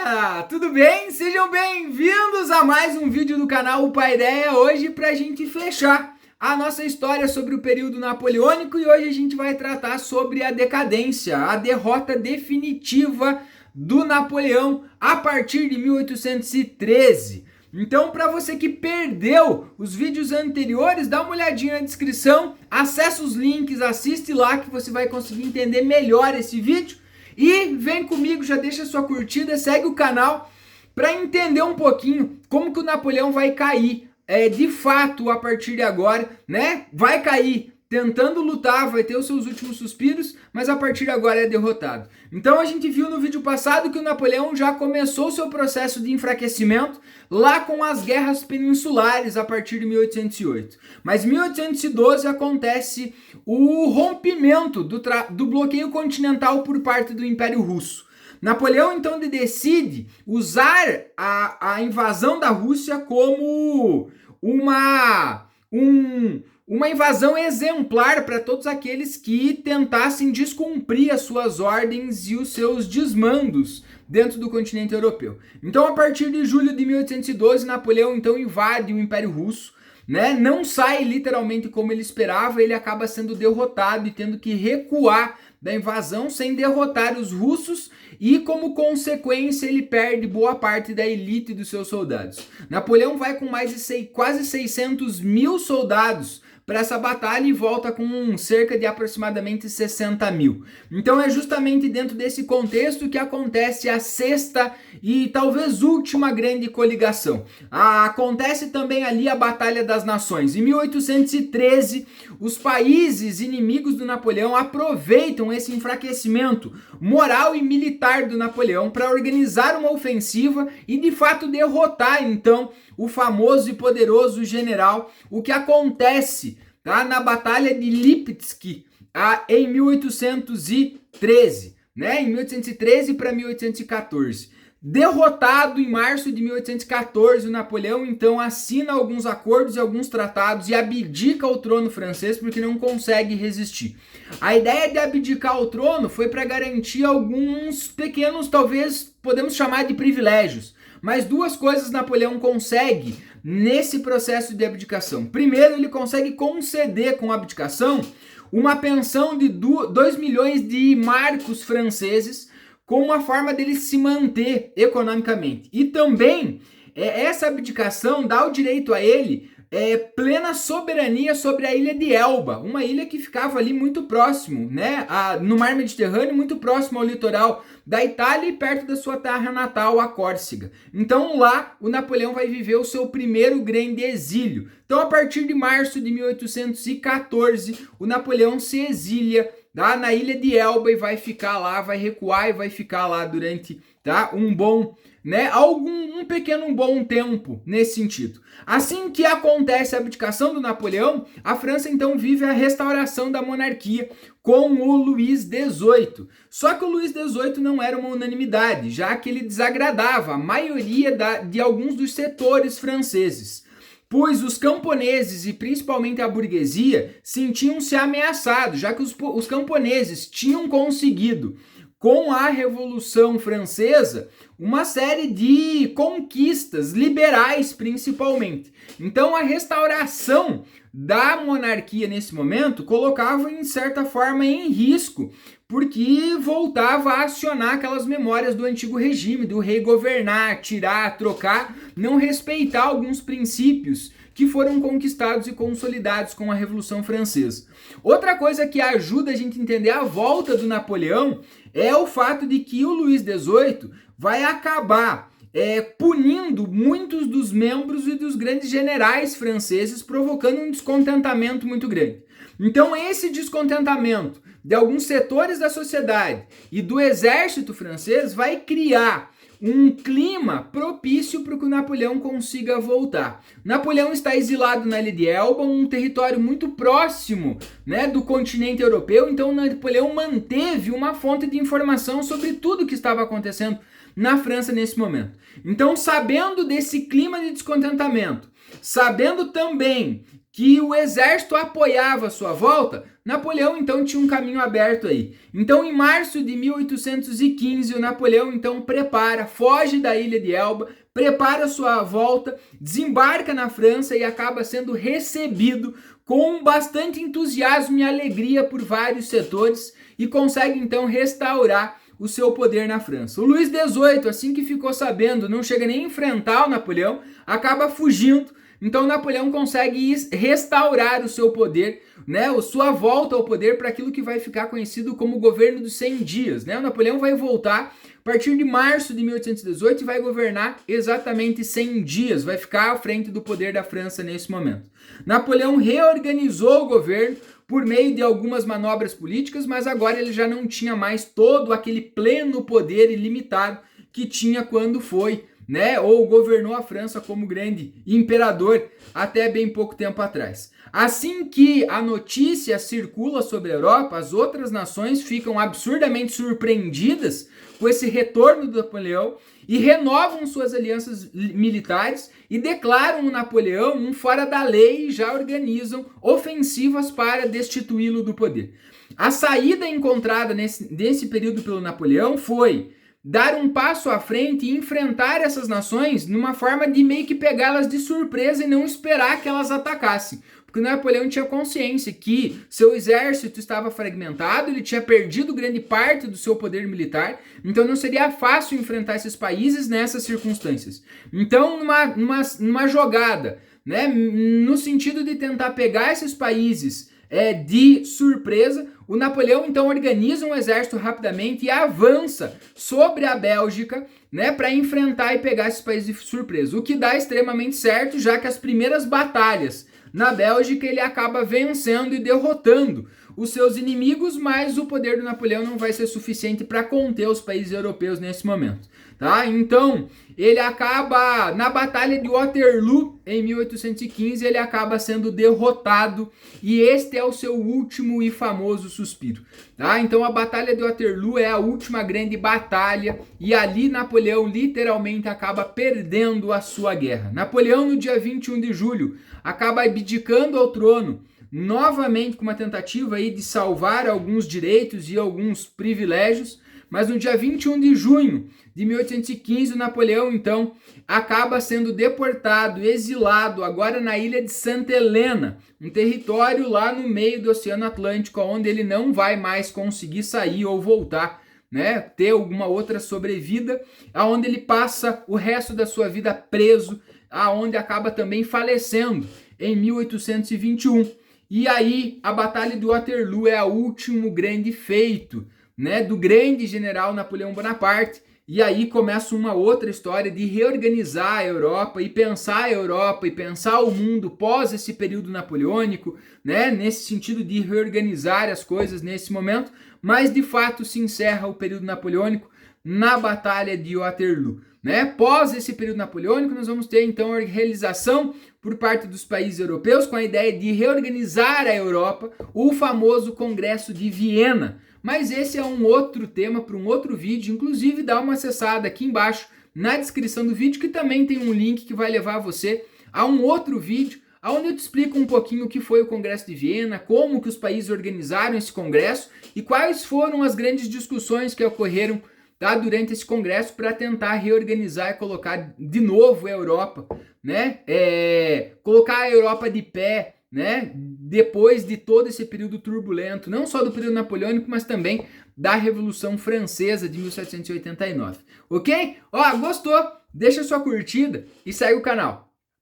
galera, tudo bem? Sejam bem-vindos a mais um vídeo do canal Paideia, hoje pra gente fechar a nossa história sobre o período napoleônico e hoje a gente vai tratar sobre a decadência, a derrota definitiva do Napoleão a partir de 1813. Então, para você que perdeu os vídeos anteriores, dá uma olhadinha na descrição, acessa os links, assiste lá que você vai conseguir entender melhor esse vídeo. E vem comigo, já deixa sua curtida, segue o canal para entender um pouquinho como que o Napoleão vai cair de fato a partir de agora, né? Vai cair tentando lutar, vai ter os seus últimos suspiros, mas a partir de agora é derrotado. Então a gente viu no vídeo passado que o Napoleão já começou o seu processo de enfraquecimento lá com as guerras peninsulares a partir de 1808. Mas em 1812 acontece o rompimento do bloqueio continental por parte do Império Russo. Napoleão então decide usar a invasão da Rússia como uma invasão exemplar para todos aqueles que tentassem descumprir as suas ordens e os seus desmandos dentro do continente europeu. Então, a partir de julho de 1812, Napoleão então invade o Império Russo, né? Não sai literalmente como ele esperava, ele acaba sendo derrotado e tendo que recuar da invasão sem derrotar os russos e, como consequência, ele perde boa parte da elite dos seus soldados. Napoleão vai com quase 600 mil soldados para essa batalha e volta com cerca de aproximadamente 60 mil. Então é justamente dentro desse contexto que acontece a sexta e talvez última grande coligação. Acontece também ali a Batalha das Nações. Em 1813, os países inimigos do Napoleão aproveitam esse enfraquecimento moral e militar do Napoleão para organizar uma ofensiva e de fato derrotar então o famoso e poderoso general. O que acontece na Batalha de Lipetsk em 1813, né? Em 1813 para 1814. Derrotado em março de 1814, o Napoleão então assina alguns acordos e alguns tratados e abdica o trono francês porque não consegue resistir. A ideia de abdicar o trono foi para garantir alguns pequenos, talvez podemos chamar de privilégios. Mas duas coisas Napoleão consegue nesse processo de abdicação. Primeiro, ele consegue conceder com a abdicação uma pensão de 2 milhões de marcos franceses como uma forma dele se manter economicamente. E também, essa abdicação dá o direito a ele plena soberania sobre a ilha de Elba, uma ilha que ficava ali muito próximo, né, no mar Mediterrâneo, muito próximo ao litoral da Itália e perto da sua terra natal, a Córcega. Então lá o Napoleão vai viver o seu primeiro grande exílio. Então a partir de março de 1814, o Napoleão se exilia na ilha de Elba e vai ficar lá, vai recuar e vai ficar lá durante um bom, né, um bom tempo nesse sentido. Assim que acontece a abdicação do Napoleão, a França então vive a restauração da monarquia com o Luís XVIII. Só que o Luís XVIII não era uma unanimidade, já que ele desagradava a maioria de alguns dos setores franceses, pois os camponeses e principalmente a burguesia sentiam-se ameaçados, já que os camponeses tinham conseguido, com a Revolução Francesa, uma série de conquistas liberais principalmente. Então a restauração da monarquia nesse momento colocava em certa forma em risco, porque voltava a acionar aquelas memórias do antigo regime, do rei governar, tirar, trocar, não respeitar alguns princípios que foram conquistados e consolidados com a Revolução Francesa. Outra coisa que ajuda a gente a entender a volta do Napoleão é o fato de que o Luís XVIII vai acabar punindo muitos dos membros e dos grandes generais franceses, provocando um descontentamento muito grande. Então esse descontentamento de alguns setores da sociedade e do exército francês vai criar um clima propício para que o Napoleão consiga voltar. Napoleão está exilado na ilha de Elba, um território muito próximo, né, do continente europeu, então Napoleão manteve uma fonte de informação sobre tudo o que estava acontecendo na França nesse momento. Então, sabendo desse clima de descontentamento, sabendo também que o exército apoiava a sua volta, Napoleão então tinha um caminho aberto aí. Então em março de 1815 o Napoleão então foge da ilha de Elba, prepara sua volta, desembarca na França e acaba sendo recebido com bastante entusiasmo e alegria por vários setores e consegue então restaurar o seu poder na França. O Luís XVIII, assim que ficou sabendo, não chega nem a enfrentar o Napoleão, acaba fugindo. Então Napoleão consegue restaurar o seu poder, né, a sua volta ao poder para aquilo que vai ficar conhecido como o governo dos 100 dias. Né? O Napoleão vai voltar a partir de março de 1818 e vai governar exatamente 100 dias, vai ficar à frente do poder da França nesse momento. Napoleão reorganizou o governo por meio de algumas manobras políticas, mas agora ele já não tinha mais todo aquele pleno poder ilimitado que tinha quando foi, né, ou governou a França como grande imperador até bem pouco tempo atrás. Assim que a notícia circula sobre a Europa, as outras nações ficam absurdamente surpreendidas com esse retorno do Napoleão e renovam suas alianças militares e declaram o Napoleão um fora da lei e já organizam ofensivas para destituí-lo do poder. A saída encontrada nesse período pelo Napoleão foi dar um passo à frente e enfrentar essas nações numa forma de meio que pegá-las de surpresa e não esperar que elas atacassem. Porque Napoleão tinha consciência que seu exército estava fragmentado, ele tinha perdido grande parte do seu poder militar, então não seria fácil enfrentar esses países nessas circunstâncias. Então, numa jogada, né, no sentido de tentar pegar esses países de surpresa, o Napoleão então organiza um exército rapidamente e avança sobre a Bélgica, né, para enfrentar e pegar esses países de surpresa. O que dá extremamente certo, já que as primeiras batalhas na Bélgica ele acaba vencendo e derrotando os seus inimigos, mas o poder do Napoleão não vai ser suficiente para conter os países europeus nesse momento. Tá? Então, ele acaba, na Batalha de Waterloo, em 1815, ele acaba sendo derrotado e este é o seu último e famoso suspiro. Tá? Então, a Batalha de Waterloo é a última grande batalha e ali Napoleão literalmente acaba perdendo a sua guerra. Napoleão, no dia 21 de julho, acaba abdicando ao trono, novamente com uma tentativa aí de salvar alguns direitos e alguns privilégios, mas no dia 21 de junho de 1815, o Napoleão, então, acaba sendo deportado, exilado, agora na ilha de Santa Helena, um território lá no meio do Oceano Atlântico, onde ele não vai mais conseguir sair ou voltar, né, ter alguma outra sobrevida, aonde ele passa o resto da sua vida preso, aonde acaba também falecendo em 1821. E aí, a Batalha de Waterloo é o último grande feito, né, do grande general Napoleão Bonaparte. E aí começa uma outra história de reorganizar a Europa e pensar o mundo pós esse período napoleônico, né, nesse sentido de reorganizar as coisas nesse momento, mas de fato se encerra o período napoleônico na Batalha de Waterloo. Né? Pós esse período napoleônico, nós vamos ter então a realização por parte dos países europeus com a ideia de reorganizar a Europa, o famoso Congresso de Viena. Mas esse é um outro tema para um outro vídeo, inclusive dá uma acessada aqui embaixo na descrição do vídeo que também tem um link que vai levar você a um outro vídeo onde eu te explico um pouquinho o que foi o Congresso de Viena, como que os países organizaram esse congresso e quais foram as grandes discussões que ocorreram, tá, durante esse congresso para tentar reorganizar e colocar de novo a Europa, né? Colocar a Europa de pé, né? Depois de todo esse período turbulento, não só do período napoleônico, mas também da Revolução Francesa de 1789. Ok? Ó, gostou? Deixa sua curtida e segue o canal.